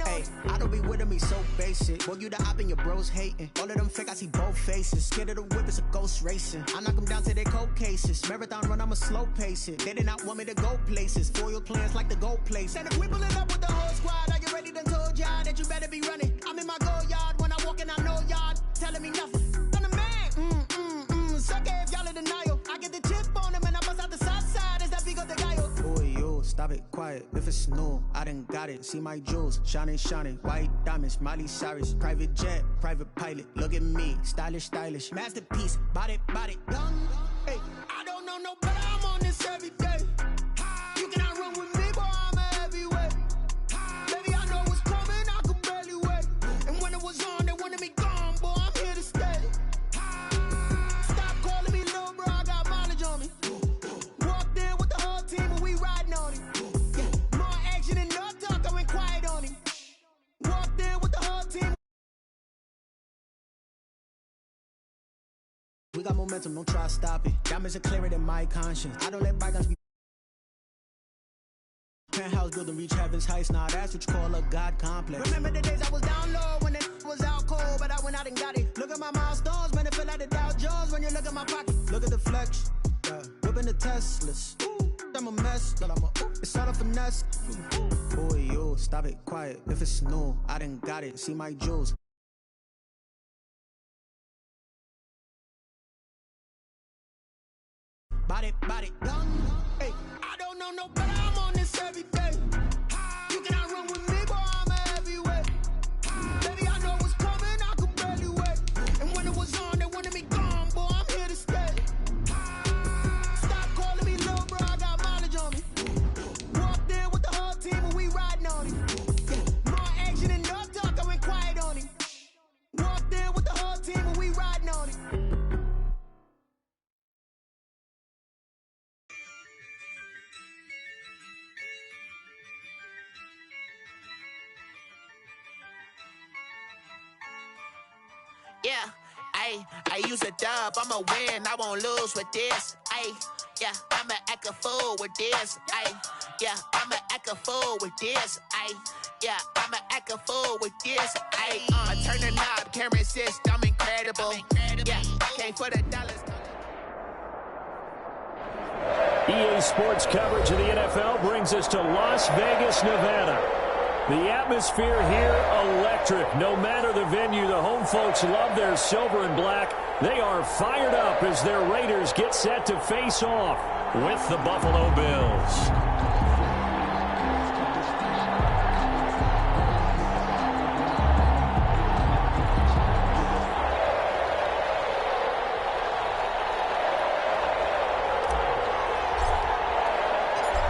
Hey, I don't be with me so basic. Boy, you the op and your bros hating. All of them fake, I see both faces. Scared of the whip, it's a ghost racing. I knock them down to their cold cases. Marathon run, I'ma slow pace it. They did not want me to go places. Foil plans like the gold place. And if we pulling up with the whole squad, are you ready? Done told y'all that you better be running. I'm in my go yard. When I walk in, I know y'all telling me nothing. I'm the man. Suck it if y'all in denial. I get the chip on them and I bust out the south side. Is that Vigo de Gallo? Boy, yo, stop it, quiet. If it's new, I done got it. See my jewels, shining, white diamonds, Miley Cyrus, private jet, private pilot. Look at me, stylish, masterpiece, body, young. Hey, I don't know no better. I'm on this every day. You cannot run with me, boy. I'm a heavyweight. Baby, I know what's coming. I could barely wait. And when it was on, they wanted me gone, boy. I'm here to stay. Stop calling me little bro. I got mileage on me. Walked in with the whole team and we riding on it. Yeah, more action and no talk. I went quiet on him. Walked in with the whole team. We got momentum, don't try to stop it. Diamonds are clearer than my conscience. I don't let bygones be. Penthouse building, reach heaven's heights. Nah, that's what you call a God complex. Remember the days I was down low when it was out cold, but I went out and got it. Look at my milestones, man, it feel like the Dow Jones when you look at my pocket. Look at the flex, yeah. Whipping the Teslas. Ooh, I'm a mess, but it's all a finesse. Boy, yo, stop it, quiet. If it's new, I done got it. See my jewels. Body, young. Hey, I don't know no better. I'm on this every day. You cannot run with me, boy. I'm a heavyweight. Baby, I know what's coming. I could barely wait. And when it was on, they wanted me gone, boy. I'm here to stay. Stop calling me little bro. I got mileage on me. Walked in with the whole team and we riding on it. Yeah, more action and no talk. I went quiet on him. Walked in with the whole team and we riding on it. Yeah, I use a dub, I'ma win, I won't lose with this. Yeah, I'ma act a fool with this. Yeah, I'ma act a fool with this. Yeah, I'ma act a fool with this. I turn the knob, can't resist, I'm incredible. Yeah, came for the dollars. EA Sports coverage of the NFL brings us to Las Vegas, Nevada. The atmosphere here, electric. No matter the venue, the home folks love their silver and black. They are fired up as their Raiders get set to face off with the Buffalo Bills.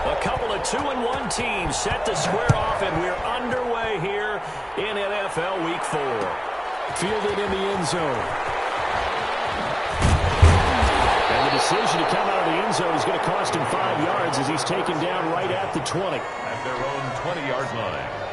A couple of 2-1 teams set to square off, and we're underway here in NFL Week 4. Fielded in the end zone. And the decision to come out of the end zone is going to cost him 5 yards as he's taken down right at the 20. At their own 20-yard line.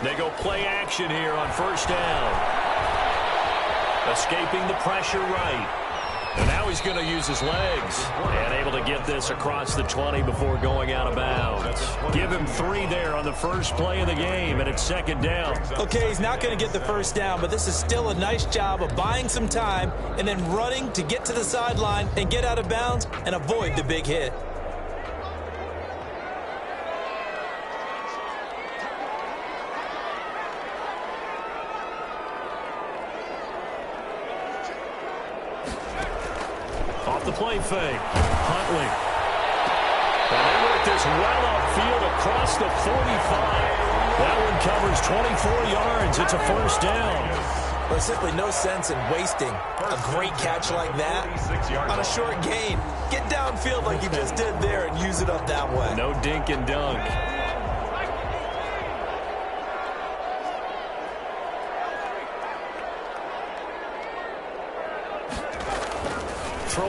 They go play action here on first down. Escaping the pressure right. And now he's going to use his legs. And able to get this across the 20 before going out of bounds. Give him 3 there on the first play of the game, and it's second down. Okay, he's not going to get the first down, but this is still a nice job of buying some time and then running to get to the sideline and get out of bounds and avoid the big hit. Off the play fake. Huntley. And they work this well upfield across the 45. That one covers 24 yards. It's a first down. There's simply no sense in wasting a great catch like that on a short gain. Get downfield like you just did there and use it up that way. No dink and dunk.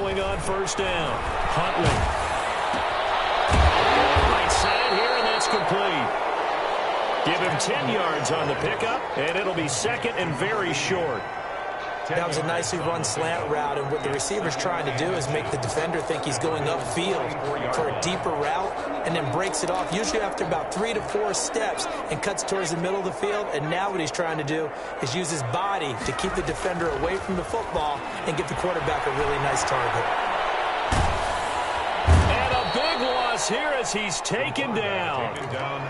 throwing on first down. Huntley. Right side here, and that's complete. Give him 10 yards on the pickup, and it'll be second and very short. That was a nicely run slant route, and what the receiver's trying to do is make the defender think he's going upfield for a deeper route, and then breaks it off, usually after about 3 to 4 steps, and cuts towards the middle of the field. And now what he's trying to do is use his body to keep the defender away from the football and give the quarterback a really nice target. And a big loss here as he's taken down.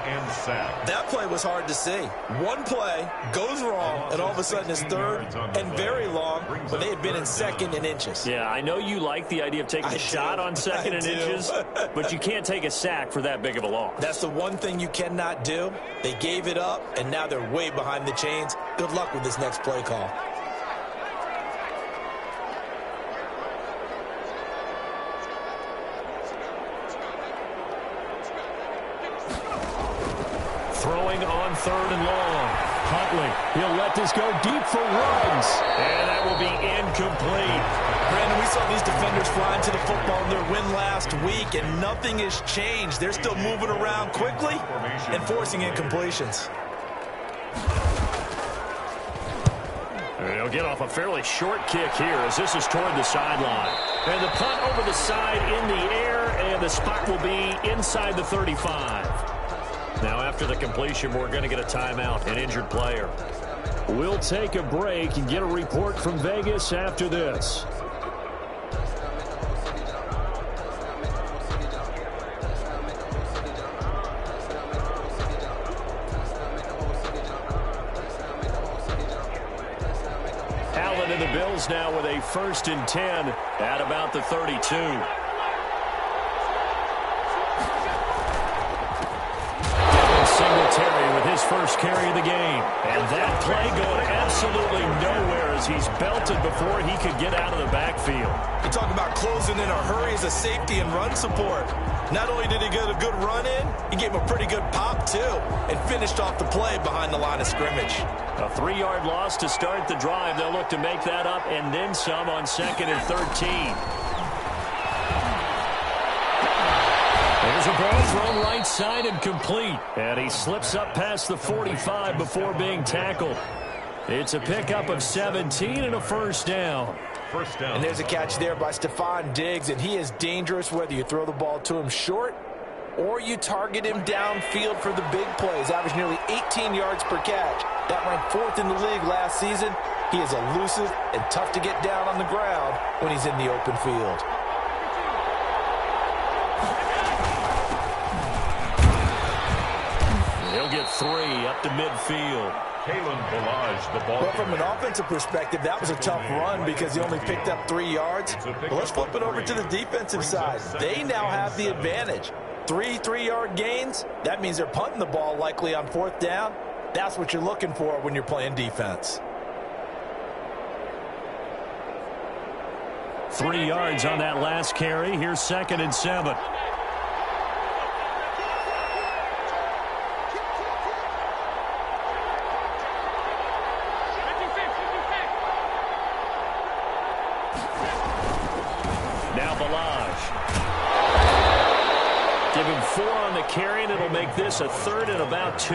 And sacked. That play was hard to see. One play goes wrong, and all of a sudden it's third and very long when they had been in second and inches. Yeah, I know you like the idea of taking a shot on second and inches, but you can't take a sack for that big of a loss. That's the one thing you cannot do. They gave it up, and now they're way behind the chains. Good luck with this next play call. Throwing on third and long. Huntley, he'll let this go deep for runs. And that will be incomplete. Brandon, we saw these defenders flying to the football in their win last week, and nothing has changed. They're still moving around quickly and forcing incompletions. He'll get off a fairly short kick here as this is toward the sideline. And the punt over the side in the air, and the spot will be inside the 35. Now, after the completion, we're going to get a timeout, an injured player. We'll take a break and get a report from Vegas after this. Allen and the Bills now with a 1st and 10 at about the 32. Singletary with his first carry of the game. And that play going absolutely nowhere as he's belted before he could get out of the backfield. You talk about closing in a hurry as a safety and run support. Not only did he get a good run in, he gave him a pretty good pop, too, and finished off the play behind the line of scrimmage. A 3-yard loss to start the drive. They'll look to make that up and then some on 2nd and 13. There's a ball thrown right side and complete. And he slips up past the 45 before being tackled. It's a pickup of 17 and a first down. And there's a catch there by Stephon Diggs, and he is dangerous whether you throw the ball to him short or you target him downfield for the big plays. Averaged nearly 18 yards per catch. That ranked 4th in the league last season. He is elusive and tough to get down on the ground when he's in the open field. He'll get 3 up to midfield. Kalen Ballage, the ball. Well, from an offensive perspective, that was a tough run because he only picked up 3 yards. But let's flip it over to the defensive side. They now have the advantage. 3 3-yard gains, that means they're punting the ball likely on 4th down. That's what you're looking for when you're playing defense. 3 yards on that last carry. Here's 2nd and 7. Now Ballage. Give him 4 on the carry, and it'll make this a 3rd and about 2.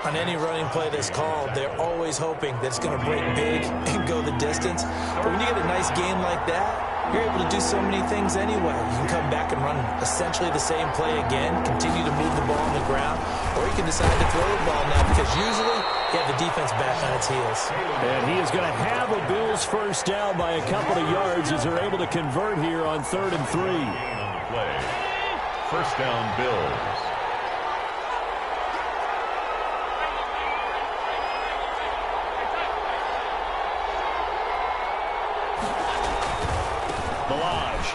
On any running play that's called, they're always hoping that it's going to break big and go the distance. But when you get a nice game like that, you're able to do so many things anyway. You can come back and run essentially the same play again, continue to move the ball on the ground, or you can decide to throw the ball now because usually you have the defense back on its heels. And he is going to have a Bills first down by a couple of yards as they're able to convert here on 3rd and 3. First down, Bills. Ballage.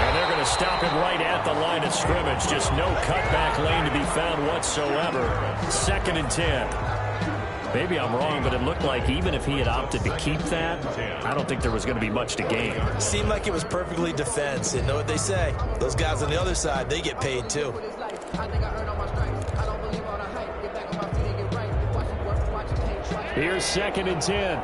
And they're going to stop him right at the line of scrimmage. Just no cutback lane to be found whatsoever. 2nd and 10. Maybe I'm wrong, but it looked like even if he had opted to keep that, I don't think there was going to be much to gain. Seemed like it was perfectly defense. And know what they say? Those guys on the other side, they get paid too. Here's 2nd and 10.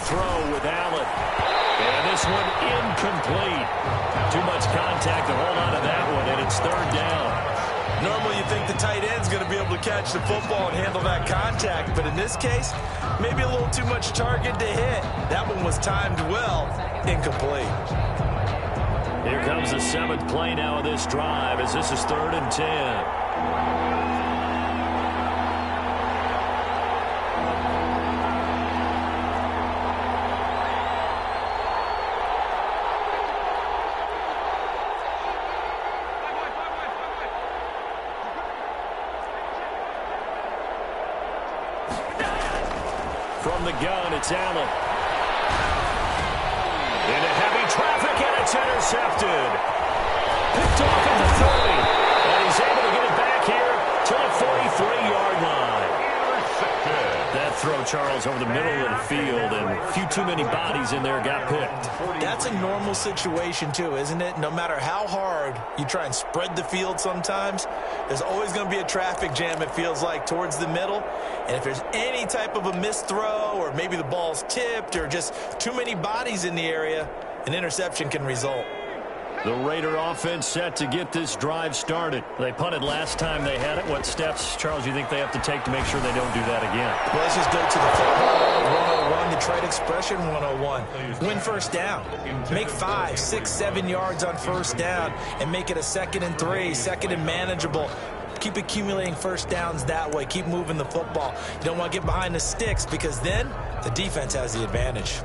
throw with Allen. And this one incomplete. Too much contact to hold on to that one, and it's third down. Normally you think the tight end's going to be able to catch the football and handle that contact, but in this case, maybe a little too much target to hit. That one was timed well, incomplete. Here comes the 7th play now of this drive as this is 3rd and 10. From the gun, it's Allen. Into heavy traffic, and it's intercepted. Picked off at the 30. And he's able to get it back here to the 43-yard line. That throw, Charles, over the middle of the field, and a few too many bodies in there got picked. That's a normal situation, too, isn't it? No matter how hard you try and spread the field sometimes, there's always going to be a traffic jam, it feels like, towards the middle. And if there's any type of a missed throw, or maybe the ball's tipped, or just too many bodies in the area, an interception can result. The Raider offense set to get this drive started. They punted last time they had it. What steps, Charles, you think they have to take to make sure they don't do that again? Well, let's just go to the football 101, the trade expression 101. Win first down. Make 5, 6, 7 yards on first down and make it a 2nd and 3, 2nd and manageable. Keep accumulating first downs that way. Keep moving the football. You don't want to get behind the sticks because then the defense has the advantage.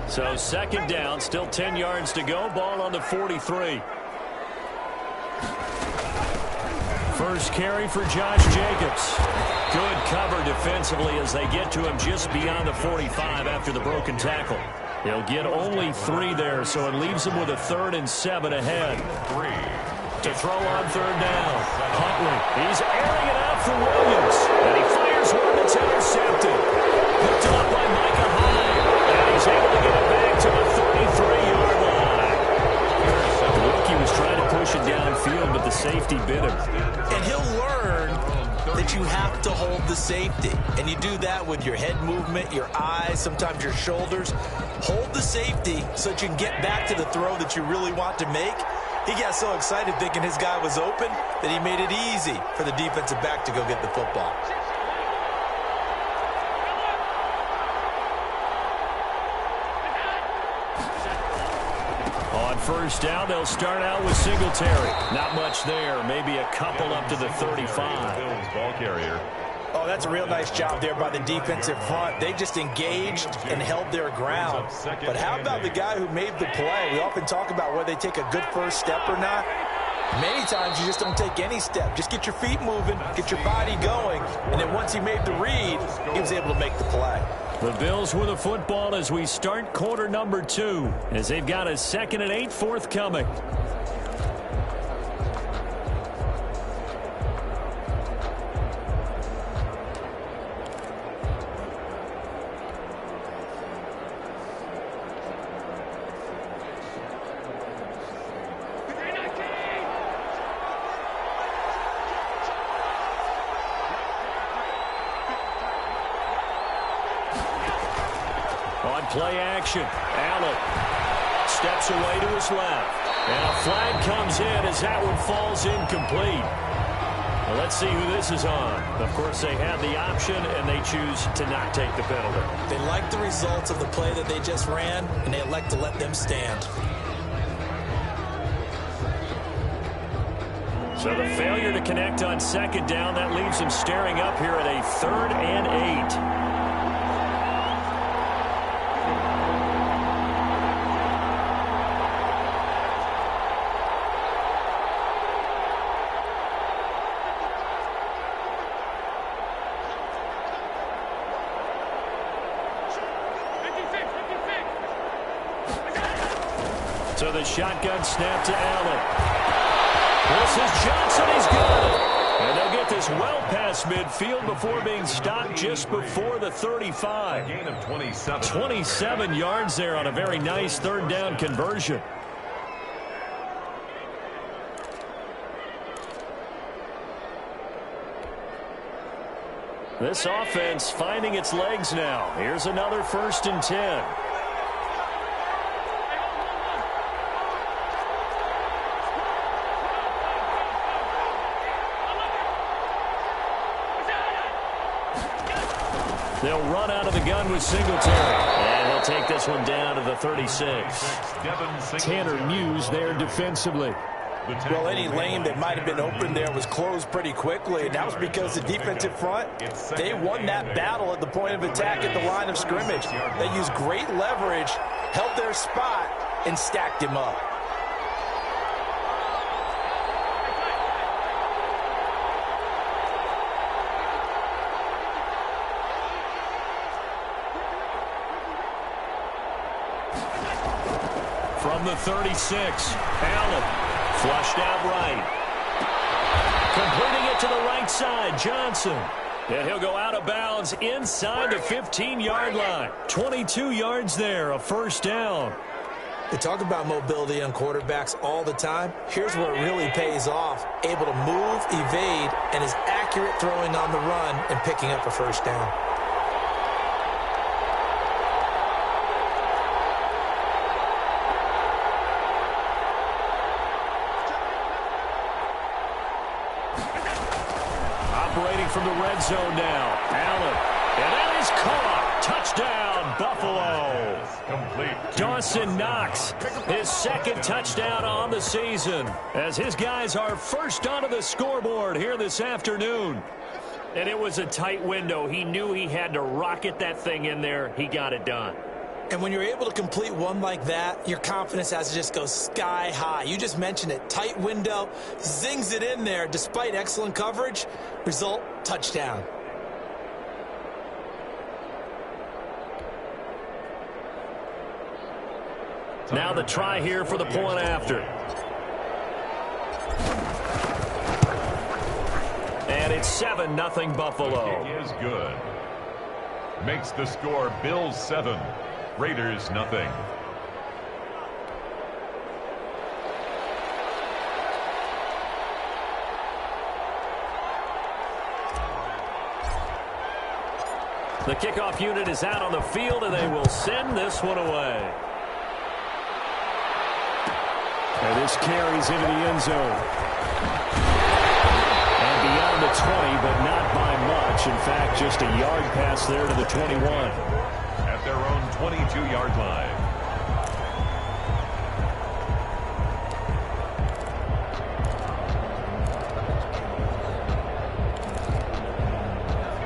So 2nd down, still 10 yards to go. Ball on the 43. First carry for Josh Jacobs. Good cover defensively as they get to him just beyond the 45 after the broken tackle. He'll get only 3 there, so it leaves him with a 3rd and 7 ahead. To throw on 3rd down. Huntley, he's airing it out for Williams. And he fires one that's intercepted. Picked up by Micah Hyde. And he's able to get it back to the 33-yard line. The rookie was trying to push it downfield, but the safety bit him. And he'll learn that you have to hold the safety. And you do that with your head movement, your eyes, sometimes your shoulders. Hold the safety so that you can get back to the throw that you really want to make. He got so excited thinking his guy was open that he made it easy for the defensive back to go get the football. On first down, they'll start out with Singletary. Not much there, maybe a couple up to the 35. Bills ball carrier. Oh, that's a real nice job there by the defensive front. They just engaged and held their ground. But how about the guy who made the play? We often talk about whether they take a good first step or not. Many times you just don't take any step. Just get your feet moving, get your body going, and then once he made the read, he was able to make the play. The Bills with the football as we start quarter number 2, as they've got a 2nd and 8 forthcoming. Play action. Allen steps away to his left. And a flag comes in as that one falls incomplete. Well, let's see who this is on. Of course, they have the option, and they choose to not take the penalty. They like the results of the play that they just ran, and they elect to let them stand. So the failure to connect on 2nd down, that leaves them staring up here at a 3rd and 8. So the shotgun snap to Allen. This is Johnson. He's got it. And they'll get this well past midfield before being stopped just before the 35. Gain of 27. 27 yards there on a very nice 3rd down conversion. This offense finding its legs now. Here's another 1st and 10. They'll run out of the gun with Singletary. And he'll take this one down to the 36. Tanner Muse there defensively. Well, any lane that might have been open there was closed pretty quickly, and that was because the defensive front, they won that battle at the point of attack at the line of scrimmage. They used great leverage, held their spot, and stacked him up. From the 36, Allen. Flushed out right. Completing it to the right side, Johnson. And he'll go out of bounds inside the 15-yard line. 22 yards there, a 1st down. They talk about mobility on quarterbacks all the time. Here's where it really pays off. Able to move, evade, and is accurate throwing on the run and picking up a 1st down. From the red zone now, Allen, and that is caught. Touchdown, Buffalo. Complete. Dawson Knox, his 2nd touchdown on the season, as his guys are first onto the scoreboard here this afternoon. And it was a tight window. He knew he had to rocket that thing in there. He got it done. And when you're able to complete one like that, your confidence has to just go sky high. You just mentioned it. Tight window, zings it in there despite excellent coverage. Result, touchdown. Now the try here for the point after. And it's 7-0 Buffalo. Kick is good. Makes the score Bills 7. Raiders nothing. The kickoff unit is out on the field, and they will send this one away. And this carries into the end zone. And beyond the 20, but not by much. In fact, just a yard pass there to the 21. At their own 22-yard line.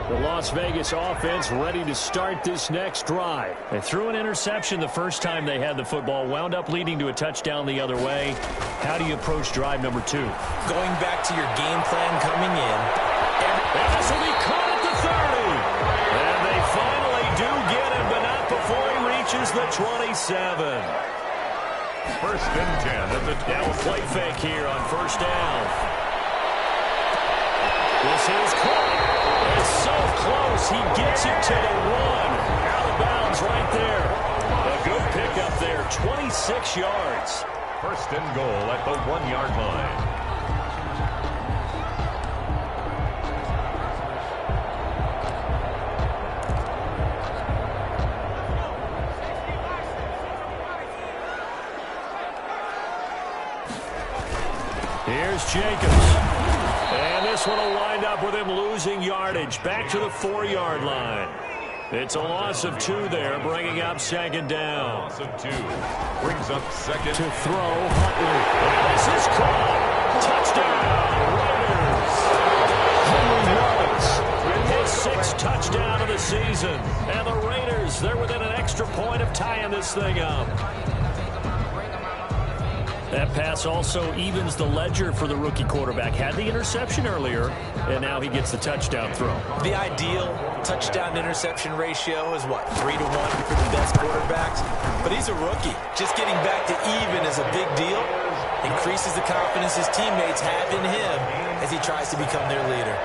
The Las Vegas offense ready to start this next drive. They threw an interception the first time they had the football, wound up leading to a touchdown the other way. How do you approach drive number 2? Going back to your game plan coming in. And this will be caught at the 30. And they finally do get him, but not before he reaches the 27. 1st and 10 at the 12. Now a play fake here on 1st down. This is caught. It's so close. He gets it to the 1. Out of bounds right there. A good pickup there. 26 yards. 1st and goal at the 1-yard line. Here's Jacobs. And this one will wind up with him losing yardage. Back to the 4-yard line. It's a loss of 2 there, bringing up 2nd down. Loss of 2. Brings up 2nd. To throw, Huntley. And this is caught. Touchdown, Raiders. Henry Ruggs with his 6th touchdown of the season. And the Raiders, they're within an extra point of tying this thing up. That pass also evens the ledger for the rookie quarterback. Had the interception earlier, and now he gets the touchdown throw. The ideal touchdown-interception ratio is, what, 3-1 for the best quarterbacks? But he's a rookie. Just getting back to even is a big deal. Increases the confidence his teammates have in him as he tries to become their leader.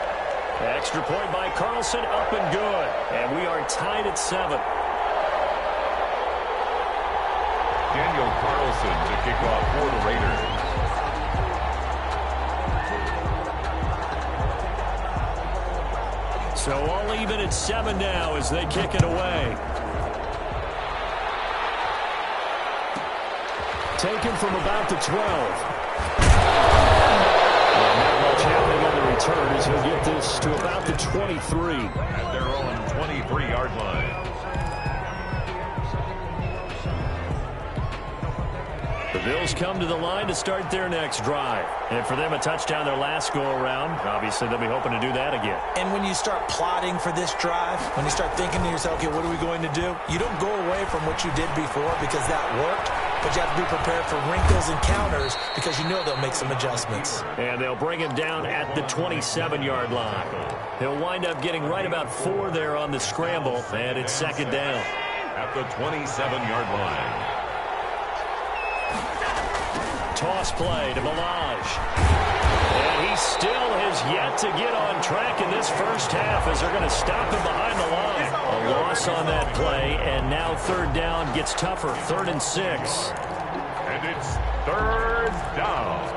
Extra point by Carlson, up and good. And we are tied at 7. Daniel Carlson to kick off for the Raiders. So all even at 7 now as they kick it away. Taken from about the 12. Not much happening on the return as he'll get this to about the 23. At their own 23-yard line. The Bills come to the line to start their next drive. And for them, a touchdown their last go-around. Obviously, they'll be hoping to do that again. And when you start plotting for this drive, when you start thinking to yourself, okay, what are we going to do? You don't go away from what you did before because that worked. But you have to be prepared for wrinkles and counters because you know they'll make some adjustments. And they'll bring him down at the 27-yard line. He'll wind up getting right about 4 there on the scramble, and it's second down. At the 27-yard line. Toss play to Ballage. And he still has yet to get on track in this first half as they're going to stop him behind the line. A loss on that play, and now third down gets tougher. 3rd and 6. And it's 3rd down.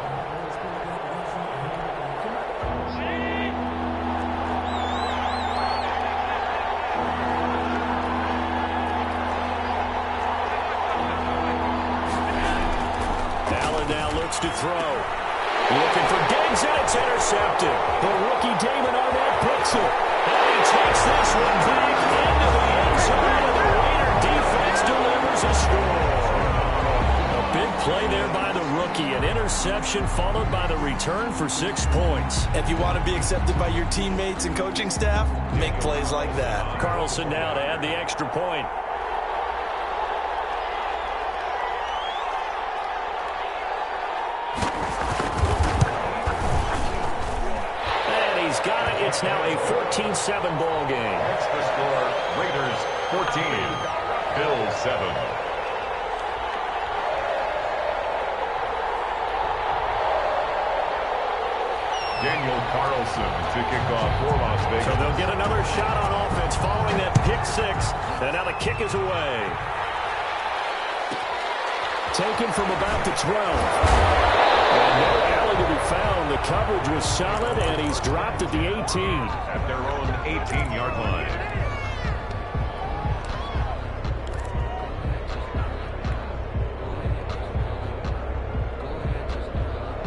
Now looks to throw. Looking for Diggs, and it's intercepted. The rookie Damon Arnett picks it. And he takes this one deep into the end zone, and the Raider defense delivers a score. A big play there by the rookie. An interception followed by the return for 6 points. If you want to be accepted by your teammates and coaching staff, make plays like that. Carlson now to add the extra point. It's now a 14-7 ball game. That's the score. Raiders 14, Bills 7. Daniel Carlson to kick off for Las Vegas. So they'll get another shot on offense following that pick 6. And now the kick is away. Taken from about the 12. And no alley to be found. The coverage was solid, and he's dropped at the 18. At their own 18-yard line.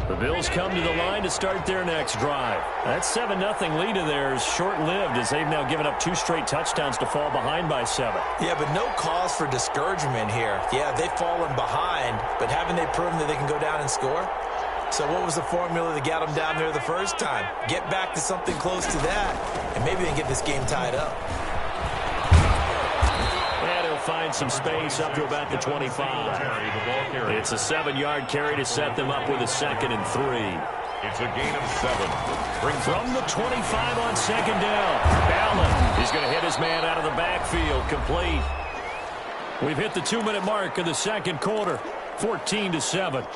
The Bills come to the line to start their next drive. That 7-0 lead of theirs short-lived as they've now given up 2 straight touchdowns to fall behind by 7. Yeah, but no cause for discouragement here. Yeah, they've fallen behind, but haven't they proven that they can go down and score? So what was the formula that got them down there the first time? Get back to something close to that, and maybe they can get this game tied up. And he'll find some space up to about the 25. It's a 7-yard carry to set them up with a 2nd and 3. It's a gain of 7. From the 25 on second down. Allen, he's going to hit his man out of the backfield. Complete. We've hit the 2-minute mark of the second quarter. 14-7.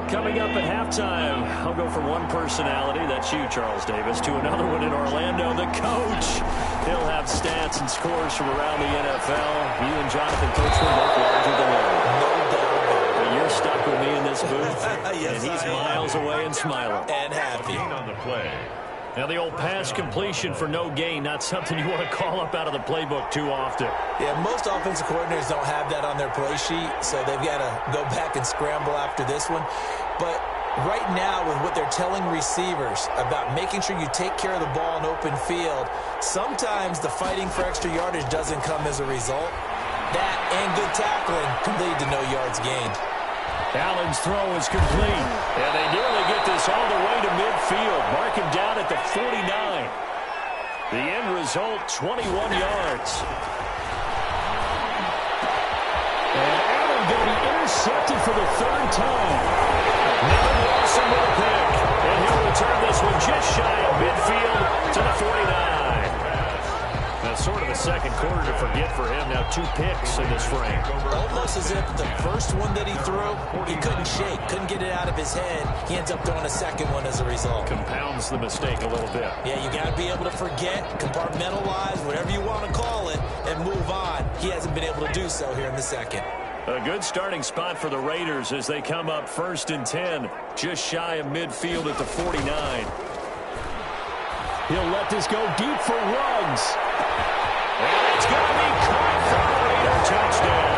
Coming up at halftime, I'll go from one personality, that's you, Charles Davis, to another one in Orlando, the coach. He'll have stats and scores from around the NFL. You and Jonathan Coachman both larger than life. No doubt. But you're stuck with me in this booth, Yes, and he's miles away and smiling. And happy. On the play. Now the old pass completion for no gain, not something you want to call up out of the playbook too often. Yeah, most offensive coordinators don't have that on their play sheet, so they've got to go back and scramble after this one. But right now, with what they're telling receivers about making sure you take care of the ball in open field, sometimes the fighting for extra yardage doesn't come as a result. That and good tackling can lead to no yards gained. Allen's throw is complete. And they nearly get this all the way to midfield. Mark him down at the 49. The end result, 21 yards. And Allen going to be intercepted for the 3rd time. Nevin Lawson with a pick. And he'll return this one just shy of midfield to the 49. That's sort of a second quarter to forget for him. Now 2 picks in this frame. Almost as if the first one that he threw, he couldn't shake, couldn't get it out of his head. He ends up throwing a second one as a result. Compounds the mistake a little bit. Yeah, you got to be able to forget, compartmentalize, whatever you want to call it, and move on. He hasn't been able to do so here in the second. A good starting spot for the Raiders as they come up 1st and 10, just shy of midfield at the 49. He'll let this go deep for Ruggs. And it's going to be caught for a Raider touchdown.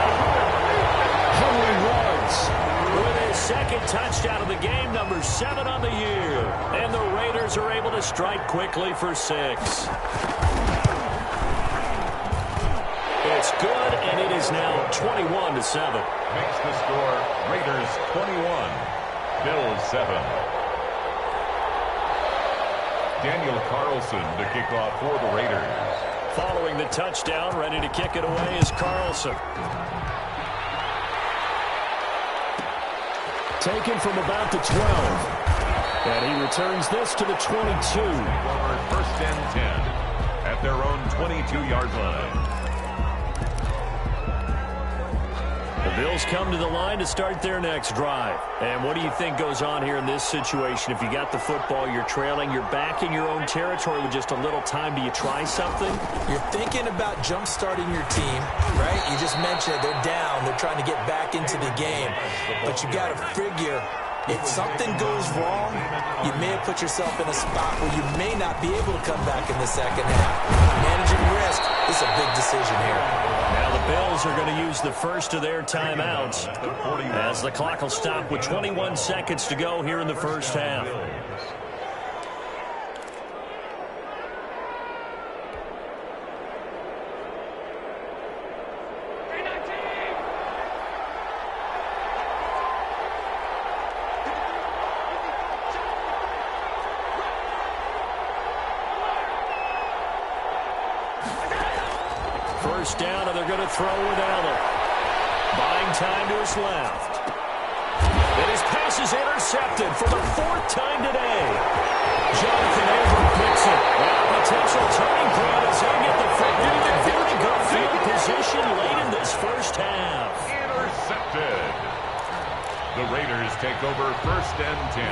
Henry Ruggs with his second touchdown of the game, number 7 on the year. And the Raiders are able to strike quickly for 6. It's good, and it is now 21-7. Makes the score Raiders 21, Bills 7. Daniel Carlson to kick off for the Raiders. Following the touchdown, ready to kick it away is Carlson. taken from about the 12. And he returns this to the 22. Forward 1st and 10 at their own 22-yard line. The Bills come to the line to start their next drive. And what do you think goes on here in this situation? If you got the football, you're trailing, you're back in your own territory with just a little time. Do you try something? You're thinking about jump-starting your team, right? You just mentioned they're down. They're trying to get back into the game. But you got to figure, if something goes wrong, you may have put yourself in a spot where you may not be able to come back in the second half. Managing risk is a big decision here. Now the Bills are going to use the first of their timeouts as the clock will stop with 21 seconds to go here in the first half. First down, and they're going to throw with Allen. Buying time to his left. And his pass is intercepted for the 4th time today. Jonathan Abram picks it. And a potential turning point as they get the football in very good field position late in this first half. Intercepted. The Raiders take over 1st and 10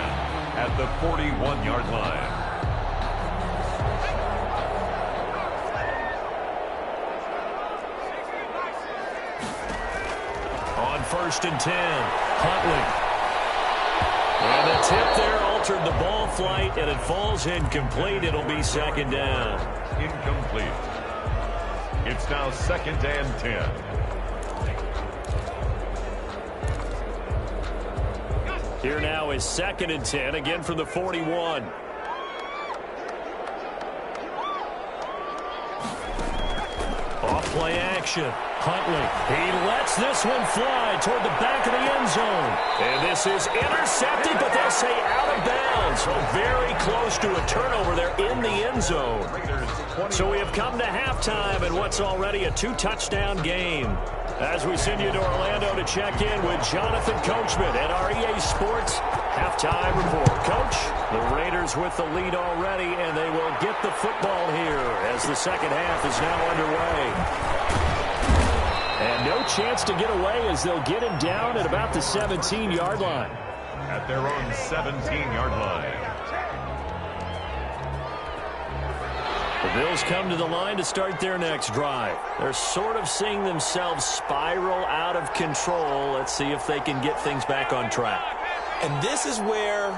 at the 41-yard line. On 1st and 10, Huntley. And the tip there altered the ball flight, and it falls incomplete. It'll be 2nd down. Incomplete. It's now 2nd and 10. Here now is 2nd and 10, again from the 41. Off-play action. Huntley, he lets this one fly toward the back of the end zone. And this is intercepted, but they'll say out of bounds. So very close to a turnover there in the end zone. So we have come to halftime in what's already a 2-touchdown game. As we send you to Orlando to check in with Jonathan Coachman at our EA Sports halftime report. Coach, the Raiders with the lead already, and they will get the football here as the second half is now underway. And no chance to get away as they'll get him down at about the 17-yard line. At their own 17-yard line. The Bills come to the line to start their next drive. They're sort of seeing themselves spiral out of control. Let's see if they can get things back on track. And this is where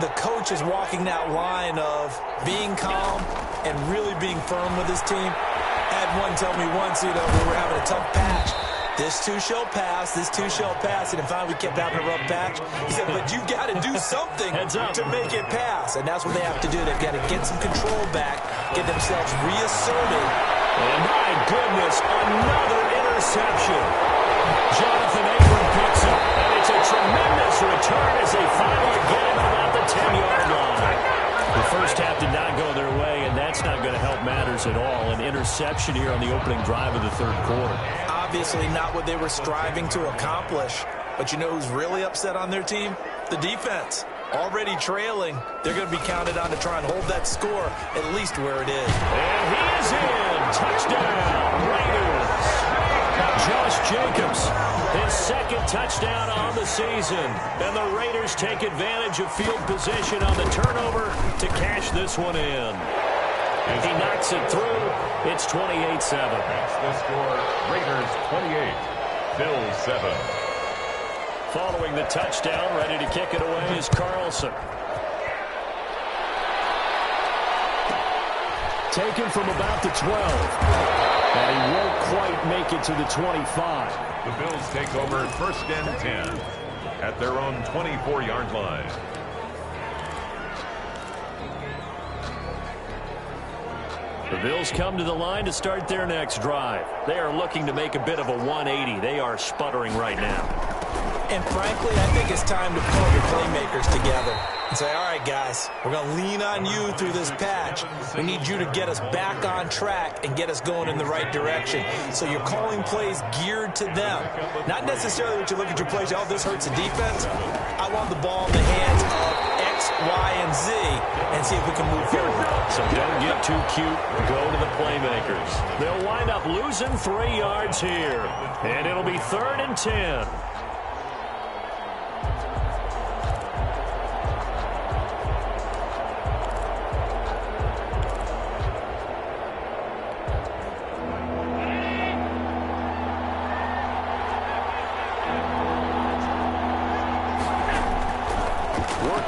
the coach is walking that line of being calm and really being firm with his team. I had one tell me once, we were having a tough patch. This too shall pass, this too shall pass. And finally we kept having a rough patch. He said, but you got to do something to make it pass. And that's what they have to do. They've got to get some control back, get themselves reasserted. And my goodness, another interception. Jonathan Abram picks up, and it's a tremendous return as they finally get him at about the 10-yard line. The first half did not go their way, and that's not going to help matters at all. An interception here on the opening drive of the third quarter. Obviously not what they were striving to accomplish. But you know who's really upset on their team? The defense. Already trailing. They're going to be counted on to try and hold that score at least where it is. And he is in. Touchdown, Raiders. Josh Jacobs, his 2nd touchdown on the season. And the Raiders take advantage of field position on the turnover to cash this one in. He knocks it through. It's 28-7. That's the score. Raiders 28, Bills 7. Following the touchdown, ready to kick it away is Carlson. Taken from about the 12. And he won't quite make it to the 25. The Bills take over 1st and 10 at their own 24-yard line. The Bills come to the line to start their next drive. They are looking to make a bit of a 180. They are sputtering right now. And frankly, I think it's time to pull your playmakers together and say, all right, guys, we're going to lean on you through this patch. We need you to get us back on track and get us going in the right direction. So you're calling plays geared to them. Not necessarily what you look at your plays, oh, this hurts the defense. I want the ball in the hands of X, Y, and Z and see if we can move forward. So don't get too cute. Go to the playmakers. They'll wind up losing 3 yards here. And it'll be 3rd and 10.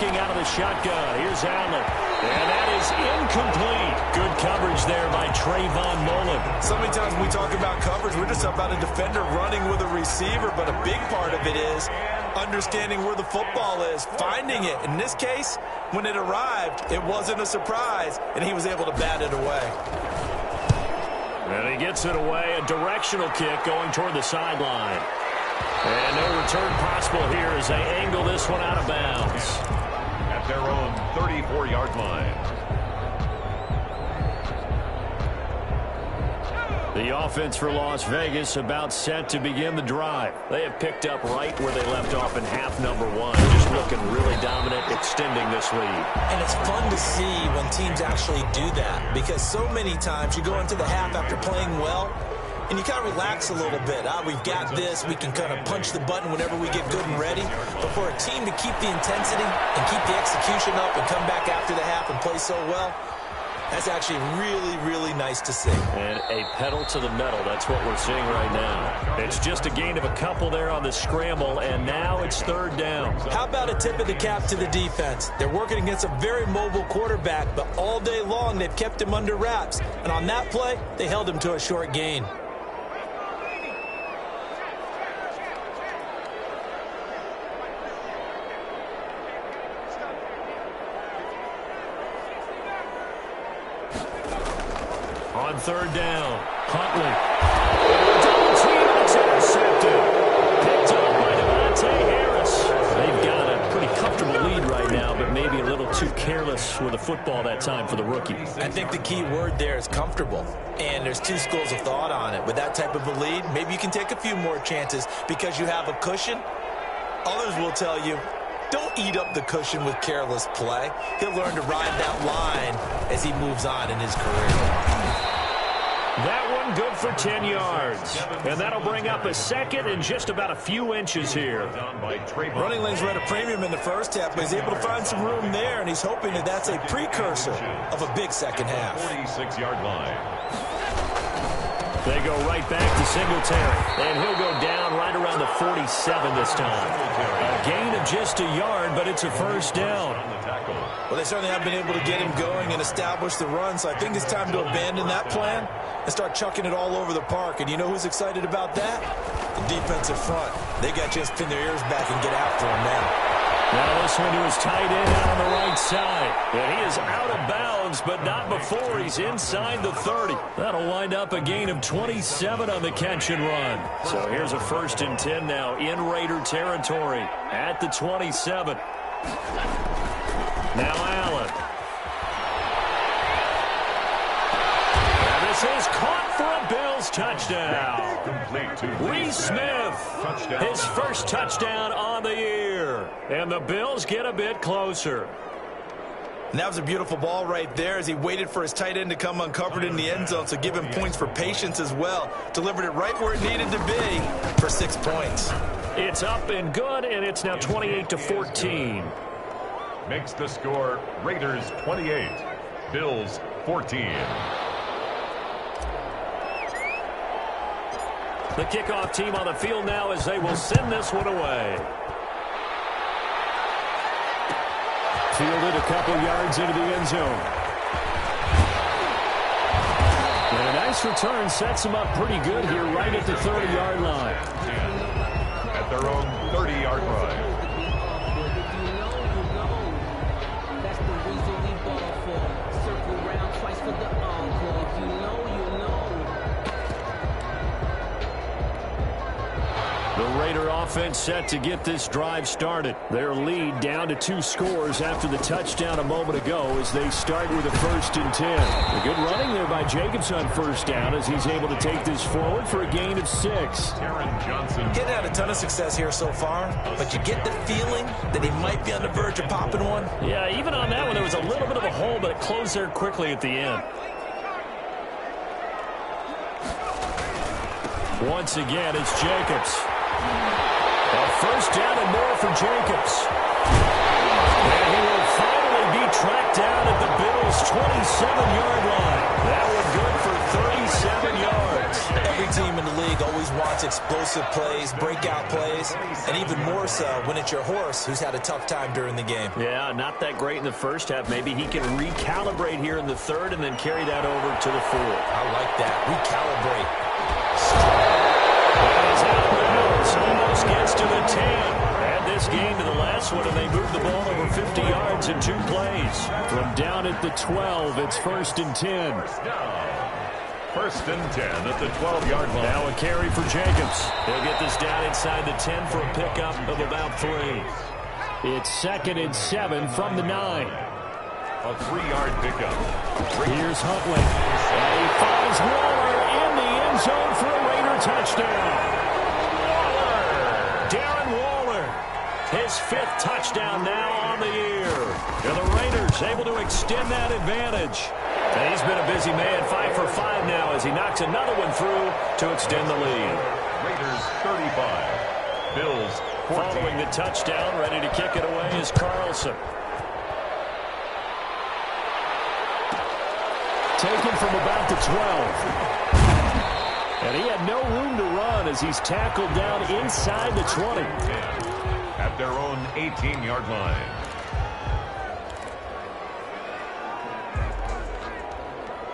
Out of the shotgun. Here's Allen. And that is incomplete. Good coverage there by Trayvon Mullen. So many times when we talk about coverage, we're just about a defender running with a receiver, but a big part of it is understanding where the football is, finding it. In this case, when it arrived, it wasn't a surprise, and he was able to bat it away. And he gets it away. A directional kick going toward the sideline. And no return possible here as they angle this one out of bounds. At their own 34-yard line. The offense for Las Vegas about set to begin the drive. They have picked up right where they left off in half number 1. Just looking really dominant, extending this lead. And it's fun to see when teams actually do that, because so many times you go into the half after playing well, and you kind of relax a little bit. We've got this. We can kind of punch the button whenever we get good and ready. But for a team to keep the intensity and keep the execution up and come back after the half and play so well, that's actually really, really nice to see. And a pedal to the metal. That's what we're seeing right now. It's just a gain of a couple there on the scramble, and now it's 3rd down. How about a tip of the cap to the defense? They're working against a very mobile quarterback, but all day long they've kept him under wraps. And on that play, they held him to a short gain. On 3rd down, Huntley. Double team, it's intercepted. Picked up by Devontae Harris. They've got a pretty comfortable lead right now, but maybe a little too careless with the football that time for the rookie. I think the key word there is comfortable. And there's 2 schools of thought on it. With that type of a lead, maybe you can take a few more chances because you have a cushion. Others will tell you, don't eat up the cushion with careless play. He'll learn to ride that line as he moves on in his career. That one good for 10 yards. And that'll bring up a 2nd and just about a few inches here. Running lanes were at a premium in the first half, but he's able to find some room there, and he's hoping that that's a precursor of a big second half. 46-yard line. They go right back to Singletary. And he'll go down right around the 47 this time. A gain of just a yard, but it's a 1st down. Well, they certainly have been able to get him going and establish the run, so I think it's time to abandon that plan and start chucking it all over the park. And you know who's excited about that? The defensive front. They got to just pin their ears back and get after him now. Now this one to his tight end out on the right side. And he is out of bounds, but not before he's inside the 30. That'll wind up a gain of 27 on the catch and run. So here's a 1st and 10 now in Raider territory at the 27. Now Allen. And this is caught for a Bills touchdown. Lee Smith, his first touchdown on the year. And the Bills get a bit closer. And that was a beautiful ball right there as he waited for his tight end to come uncovered in the end zone, so give him points for patience as well. Delivered it right where it needed to be for 6 points. It's up and good, and it's now 28-14. Makes the score Raiders 28, Bills 14. The kickoff team on the field now as they will send this one away. Fielded a couple yards into the end zone. And a nice return sets them up pretty good here right at the 30-yard line. At their own 30-yard line. The Raider offense set to get this drive started. Their lead down to 2 scores after the touchdown a moment ago as they start with a 1st and 10. A good running there by Jacobs on 1st down as he's able to take this forward for a gain of 6. Aaron Johnson. Getting had a ton of success here so far, but you get the feeling that he might be on the verge of popping one. Yeah, even on that one, there was a little bit of a hole, but it closed there quickly at the end. Once again, it's Jacobs. A 1st down and more for Jacobs. And he will finally be tracked down at the Bills' 27-yard line. That one good for 37 yards. Every team in the league always wants explosive plays, breakout plays, and even more so when it's your horse who's had a tough time during the game. Yeah, not that great in the 1st half. Maybe he can recalibrate here in the 3rd and then carry that over to the 4th. I like that. Recalibrate. Almost gets to the 10. And this game to the last one, and they move the ball over 50 yards in 2 plays. From down at the 12, it's 1st and 10. First and 10 at the 12-yard line. Now a carry for Jacobs. He'll get this down inside the 10 for a pickup of about 3. It's 2nd and 7 from the 9. A 3-yard pickup. Here's Huntley. And he finds Waller in the end zone for a Raider touchdown. Darren Waller, his 5th touchdown now on the year. And the Raiders able to extend that advantage. And he's been a busy man, 5 for 5 now as he knocks another one through to extend the lead. Raiders 35, Bills 14. Following the touchdown, ready to kick it away is Carlson. Taken from about the 12. And he had no room to run as he's tackled down inside the 20. At their own 18-yard line.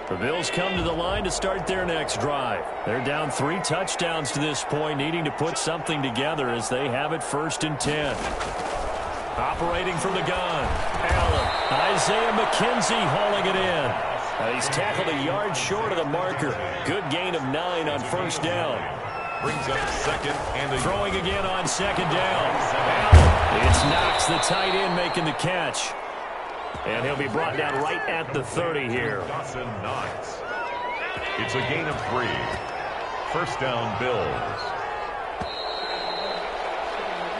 The Bills come to the line to start their next drive. They're down 3 touchdowns to this point, needing to put something together as they have it 1st and 10. Operating from the gun, Allen. Isaiah McKenzie hauling it in. He's tackled a yard short of the marker. Good gain of 9 on 1st down. Brings up 2nd and throwing again on 2nd down. Allen. It's Knox, the tight end, making the catch. And he'll be brought down right at the 30 here. Dawson Knox. It's a gain of 3. 1st down, Bills.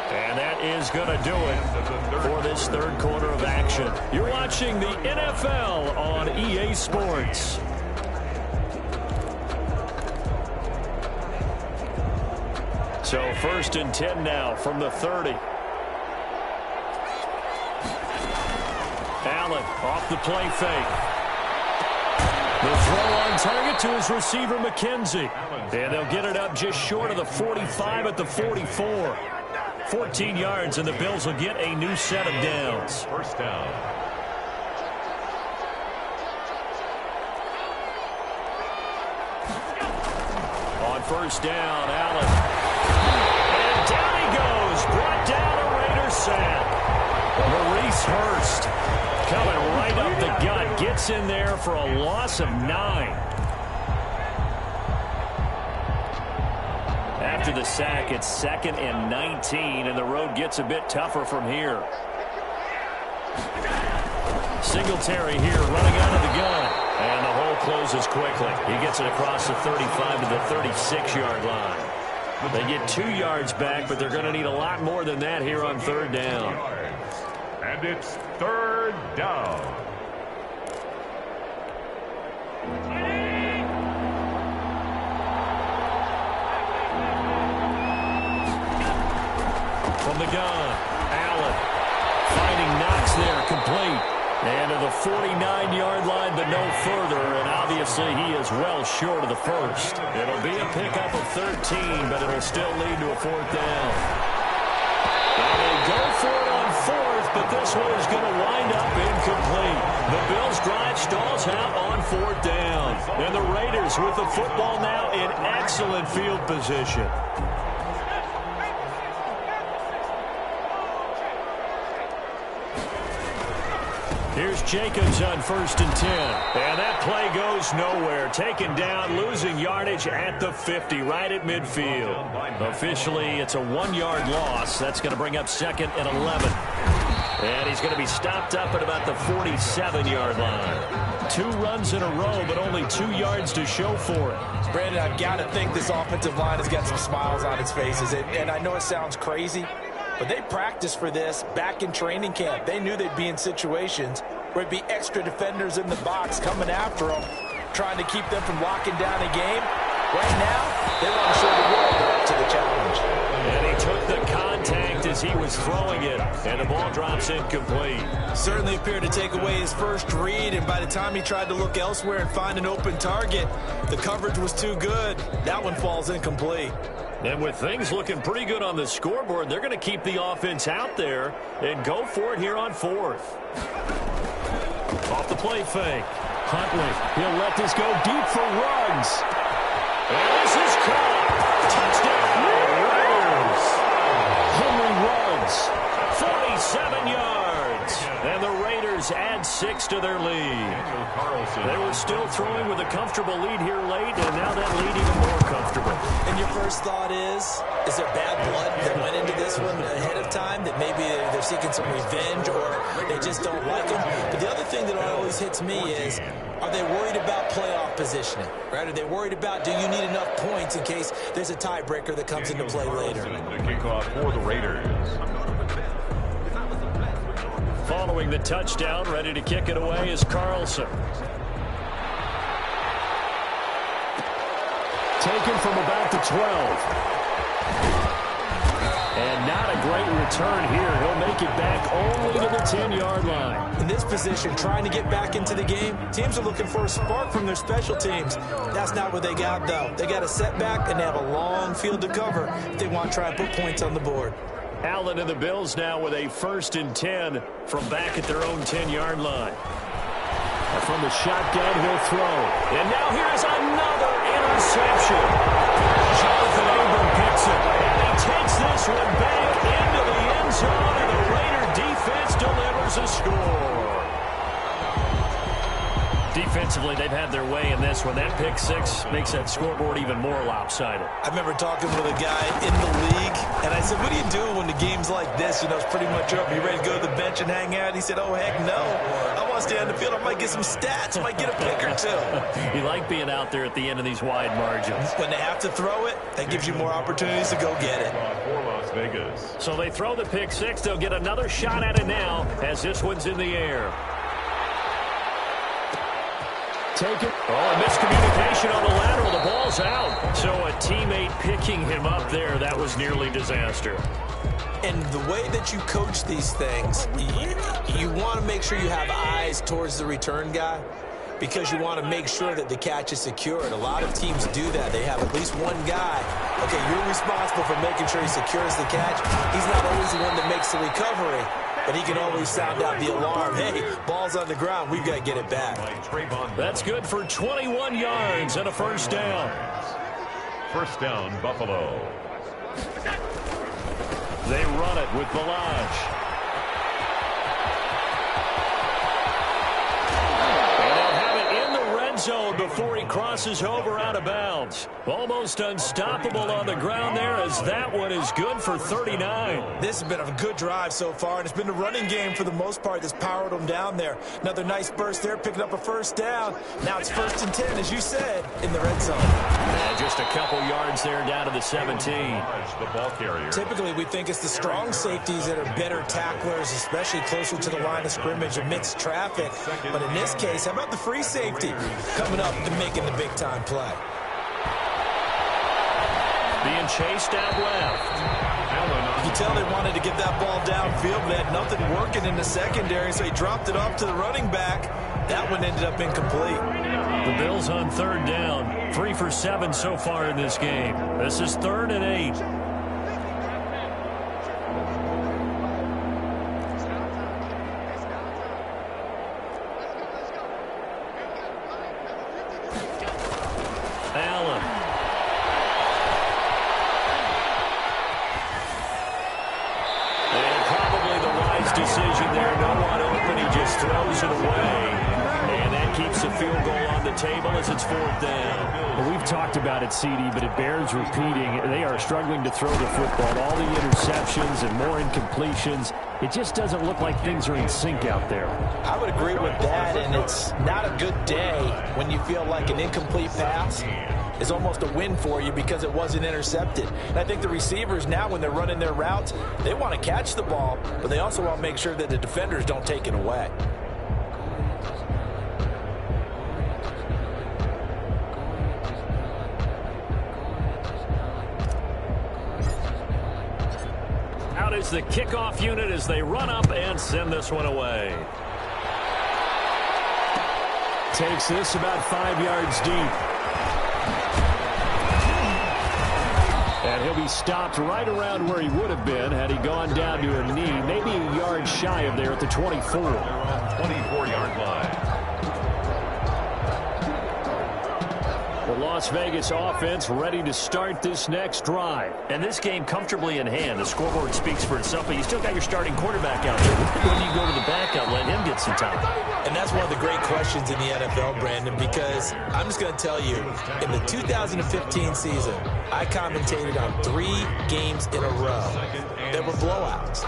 And that is going to do it for this 3rd quarter of action. You're watching the NFL on EA Sports. So 1st and 10 now from the 30. Allen off the play fake. The throw on target to his receiver, McKenzie. And they'll get it up just short of the 45 at the 44. 14 yards, and the Bills will get a new set of downs. 1st down. On 1st down, Allen. And down he goes. Brought down a Raider sack. Maurice Hurst coming right up the gut. Gets in there for a loss of 9. After the sack, it's 2nd and 19, and the road gets a bit tougher from here. Singletary here running out of the gun, and the hole closes quickly. He gets it across the 35 to the 36-yard line. They get 2 yards back, but they're going to need a lot more than that here on 3rd down. And it's 3rd down. From the gun, Allen finding Knox there, complete. And to the 49-yard line, but no further, and obviously he is well short of the first. It'll be a pickup of 13, but it'll still lead to a fourth down. And they go for it on fourth, but this one is going to wind up incomplete. The Bills' drive stalls out on fourth down. And the Raiders with the football now in excellent field position. Here's Jacobs on 1st and 10. And that play goes nowhere. Taken down, losing yardage at the 50, right at midfield. Officially, it's a 1-yard loss. That's going to bring up 2nd and 11. And he's going to be stopped up at about the 47-yard line. 2 runs in a row, but only 2 yards to show for it. Brandon, I've got to think this offensive line has got some smiles on its faces. And I know it sounds crazy, but they practiced for this back in training camp. They knew they'd be in situations where it'd be extra defenders in the box coming after them, trying to keep them from locking down a game. Right now, they want to show the world they're up to the challenge. And he took the contact as he was throwing it, and the ball drops incomplete. Certainly appeared to take away his first read, and by the time he tried to look elsewhere and find an open target, the coverage was too good. That one falls incomplete. And with things looking pretty good on the scoreboard, they're going to keep the offense out there and go for it here on 4th. Off the play fake. Huntley, he'll let this go deep for Ruggs. And this is caught. Touchdown, Raiders. Henry Ruggs, 47 yards. And the Raiders add 6 to their lead. They were still throwing with a comfortable lead here late, and now that lead even more comfortable. And your first thought is there bad blood that went into this one ahead of time, that maybe they're seeking some revenge or they just don't like them? But the other thing that always hits me is, are they worried about playoff positioning? Right? Are they worried about, do you need enough points in case there's a tiebreaker that comes into play later? The kickoff for the Raiders. Following the touchdown, ready to kick it away is Carlson. Taken from about the 12. And not a great return here. He'll make it back only to the 10-yard line. In this position, trying to get back into the game, teams are looking for a spark from their special teams. That's not what they got, though. They got a setback, and they have a long field to cover if they want to try and put points on the board. Allen and the Bills now with a 1st and 10 from back at their own 10-yard line. From the shotgun, he'll throw. And now here's another interception. Jonathan Abram picks it. And he takes this one back into the end zone, and the Raider defense delivers a score. Defensively, they've had their way in this one. That pick 6 makes that scoreboard even more lopsided. I remember talking with a guy in the league, and I said, what do you do when the game's like this? You know, it's pretty much over. You ready to go to the bench and hang out? He said, oh, heck no. I want to stay on the field. I might get some stats. I might get a pick or 2. You like being out there at the end of these wide margins. When they have to throw it, that gives you more opportunities to go get it. For Las Vegas. So they throw the pick 6. They'll get another shot at it now as this one's in the air. Take it. Oh, a miscommunication on the lateral. The ball's out. So a teammate picking him up there. That was nearly disaster. And the way that you coach these things, you want to make sure you have eyes towards the return guy, because you want to make sure that the catch is secured. A lot of teams do that. They have at least one guy. Okay, you're responsible for making sure he secures the catch. He's not always the one that makes the recovery, but he can always sound out the alarm. Hey, ball's on the ground. We've got to get it back. That's good for 21 yards and a first down. First down, Buffalo. They run it with Balaj. Zone before he crosses over out of bounds. Almost unstoppable on the ground there, as that one is good for 39. This has been a good drive so far, and it's been the running game for the most part that's powered them down there. Another nice burst there, picking up a first down. Now it's 1st and 10, as you said, in the red zone. And just a couple yards there down to the 17. The ball carrier. Typically, we think it's the strong safeties that are better tacklers, especially closer to the line of scrimmage amidst traffic. But in this case, how about the free safety coming up and making the big-time play? Being chased out left. You can tell they wanted to get that ball downfield. They had nothing working in the secondary, so he dropped it off to the running back. That one ended up incomplete. The Bills on third down. 3 for 7 so far in this game. This is 3rd and 8. Allen. And probably the wise decision there. No one open. He just throws it away. And that keeps the field goal on the table as it's 4th down. Well, we've talked about it, CD, but it bears repeating. They are struggling to throw the football. All the interceptions and more incompletions. It just doesn't look like things are in sync out there. I would agree with that, and it's not a good day when you feel like an incomplete pass is almost a win for you because it wasn't intercepted. And I think the receivers now, when they're running their routes, they want to catch the ball, but they also want to make sure that the defenders don't take it away. Out is the kickoff unit as they run up and send this one away. Takes this about 5 yards deep. And he'll be stopped right around where he would have been had he gone down to a knee, maybe a yard shy of there at the 24. 24-yard line. The Las Vegas offense ready to start this next drive. And this game comfortably in hand. The scoreboard speaks for itself, but you still got your starting quarterback out there. When do you go to the backup, let him get some time? And that's one of the great questions in the NFL, Brandon, because I'm just going to tell you, in the 2015 season, I commentated on 3 games in a row that were blowouts.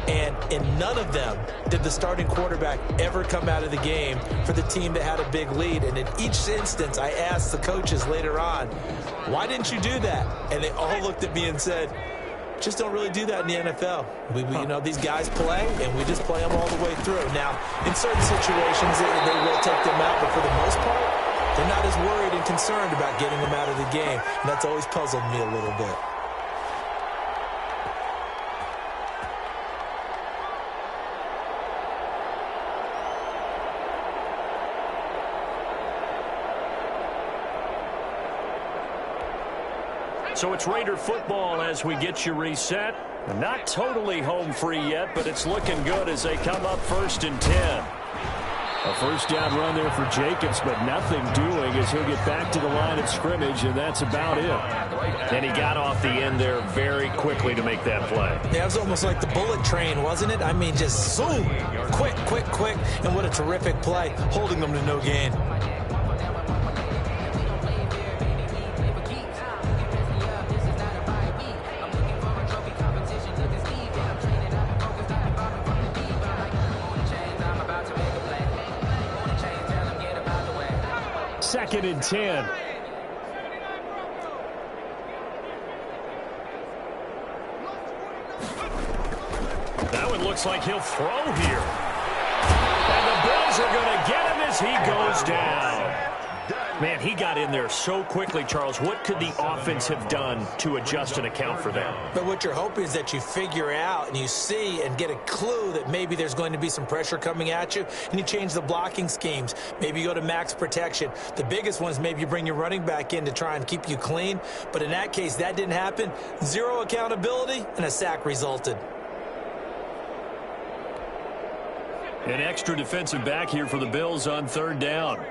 And in none of them did the starting quarterback ever come out of the game for the team that had a big lead. And in each instance, I asked the coaches later on, why didn't you do that? And they all looked at me and said, just don't really do that in the NFL. You know, these guys play, and we just play them all the way through. Now, in certain situations, they will take them out, but for the most part, they're not as worried and concerned about getting them out of the game. And that's always puzzled me a little bit. So it's Raider football as we get you reset. Not totally home free yet, but it's looking good as they come up 1st and 10. A first down run there for Jacobs, but nothing doing as he'll get back to the line of scrimmage, and that's about it. And he got off the end there very quickly to make that play. Yeah, it was almost like the bullet train, wasn't it? I mean, just zoom, quick, quick, quick, and what a terrific play, holding them to no gain. Second and 10. That one looks like he'll throw here. And the Bills are going to get him as he goes down. Man, he got in there so quickly, Charles. What could the offense have done to adjust and account for that? But what you're hoping is that you figure out and you see and get a clue that maybe there's going to be some pressure coming at you, and you change the blocking schemes. Maybe you go to max protection. The biggest one is maybe you bring your running back in to try and keep you clean. But in that case, that didn't happen. 0 accountability, and a sack resulted. An extra defensive back here for the Bills on 3rd down.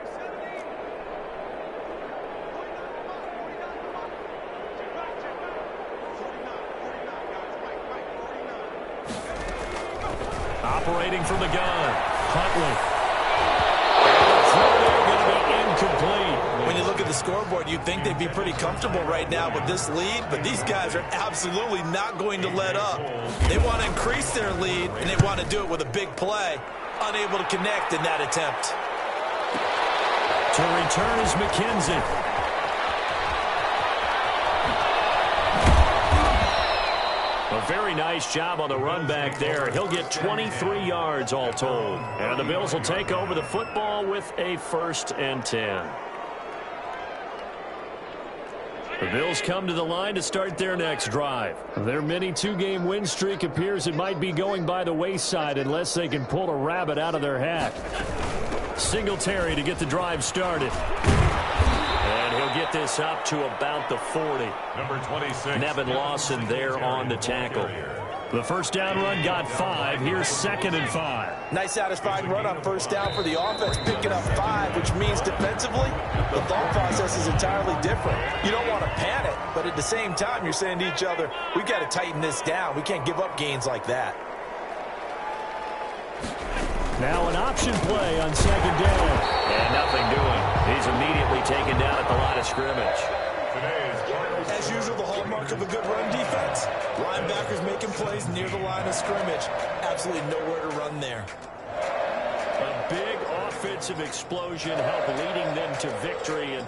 Operating from the gun, Huntley. Going to be incomplete. When you look at the scoreboard, you'd think they'd be pretty comfortable right now with this lead, but these guys are absolutely not going to let up. They want to increase their lead, and they want to do it with a big play. Unable to connect in that attempt. To return is McKenzie. A very nice job on the run back there. He'll get 23 yards all told. And the Bills will take over the football with a 1st and 10. The Bills come to the line to start their next drive. Their mini two-game win streak appears it might be going by the wayside unless they can pull a rabbit out of their hat. Singletary to get the drive started. And he'll get this up to about the 40. Number 26. Nevin Lawson there on the tackle. The first down run got 5. Here's 2nd and 5. Nice satisfying run on first down for the offense, picking up 5, which means defensively, the thought process is entirely different. You don't want to panic, but at the same time, you're saying to each other, we've got to tighten this down. We can't give up gains like that. Now an option play on 2nd down. And nothing doing. He's immediately taken down at the line of scrimmage. As usual, the hallmark of a good run defense, linebackers making plays near the line of scrimmage. Absolutely nowhere to run there. A big offensive explosion helped leading them to victory. And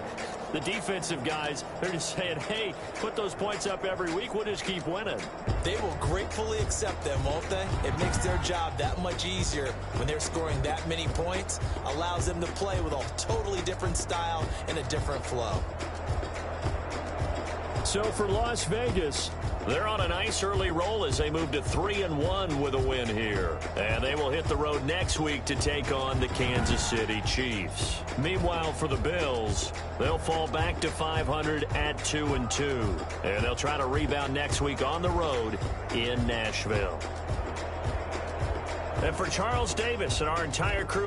the defensive guys, they're just saying, hey, put those points up every week. We'll just keep winning. They will gratefully accept them, won't they? It makes their job that much easier when they're scoring that many points. Allows them to play with a totally different style and a different flow. So for Las Vegas, they're on a nice early roll as they move to 3-1 with a win here. And they will hit the road next week to take on the Kansas City Chiefs. Meanwhile, for the Bills, they'll fall back to 500 at 2-2. And they'll try to rebound next week on the road in Nashville. And for Charles Davis and our entire crew